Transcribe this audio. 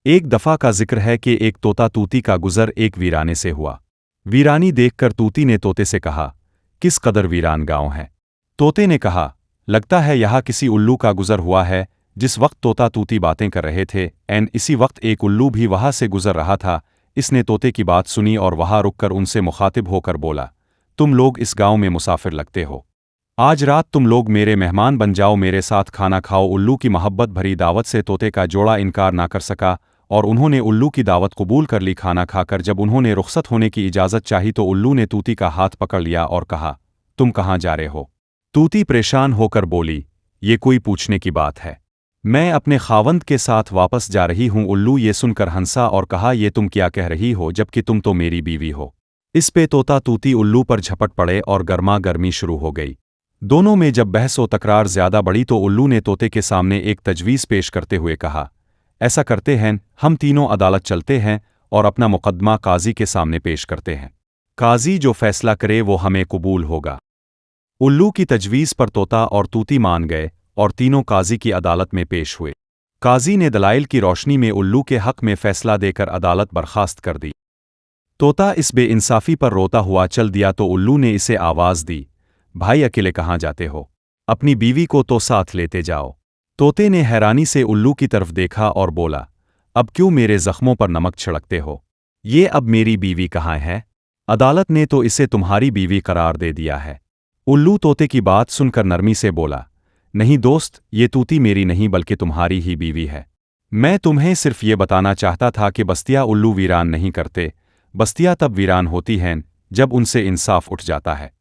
एक दफा का जिक्र है कि एक तोता तूती का गुजर एक वीराने से हुआ। वीरानी देखकर तूती ने तोते से कहा, किस कदर वीरान गांव है। तोते ने कहा, लगता है यहाँ किसी उल्लू का गुजर हुआ है। जिस वक्त तोता तूती बातें कर रहे थे इसी वक्त एक उल्लू भी वहां से गुजर रहा था। इसने तोते की बात सुनी और वहां रुककर उनसे मुखातिब होकर बोला, तुम लोग इस गांव में मुसाफिर लगते हो। आज रात तुम लोग मेरे मेहमान बन जाओ, मेरे साथ खाना खाओ। उल्लू की मोहब्बत भरी दावत से तोते का जोड़ा इनकार ना कर सका और उन्होंने उल्लू की दावत कबूल कर ली। खाना खाकर जब उन्होंने रुखसत होने की इजाज़त चाही तो उल्लू ने तूती का हाथ पकड़ लिया और कहा, तुम कहाँ जा रहे हो। तूती परेशान होकर बोली, ये कोई पूछने की बात है, मैं अपने खावंद के साथ वापस जा रही हूँ। उल्लू ये सुनकर हंसा और कहा, ये तुम क्या कह रही हो, जबकि तुम तो मेरी बीवी हो। इस पे तोता तूती उल्लू पर झपट पड़े और गर्मा गर्मी शुरू हो गई। दोनों में जब बहस व तकरार ज्यादा बढ़ी तो उल्लू ने तोते के सामने एक तजवीज़ पेश करते हुए कहा, ऐसा करते हैं, हम तीनों अदालत चलते हैं और अपना मुकदमा काजी के सामने पेश करते हैं। काजी जो फैसला करे वो हमें कबूल होगा। उल्लू की तजवीज़ पर तोता और तूती मान गए और तीनों काजी की अदालत में पेश हुए। काजी ने दलाइल की रोशनी में उल्लू के हक में फैसला देकर अदालत बर्खास्त कर दी। तोता इस बेइंसाफ़ी पर रोता हुआ चल दिया तो उल्लू ने इसे आवाज़ दी, भाई अकेले कहाँ जाते हो, अपनी बीवी को तो साथ लेते जाओ। तोते ने हैरानी से उल्लू की तरफ देखा और बोला, अब क्यों मेरे जख्मों पर नमक छिड़कते हो। ये अब मेरी बीवी कहाँ है, अदालत ने तो इसे तुम्हारी बीवी करार दे दिया है। उल्लू तोते की बात सुनकर नरमी से बोला, नहीं दोस्त, ये तूती मेरी नहीं बल्कि तुम्हारी ही बीवी है। मैं तुम्हें सिर्फ ये बताना चाहता था कि बस्तियाँ उल्लू वीरान नहीं करते, बस्तियाँ तब वीरान होती हैं जब उनसे इंसाफ उठ जाता है।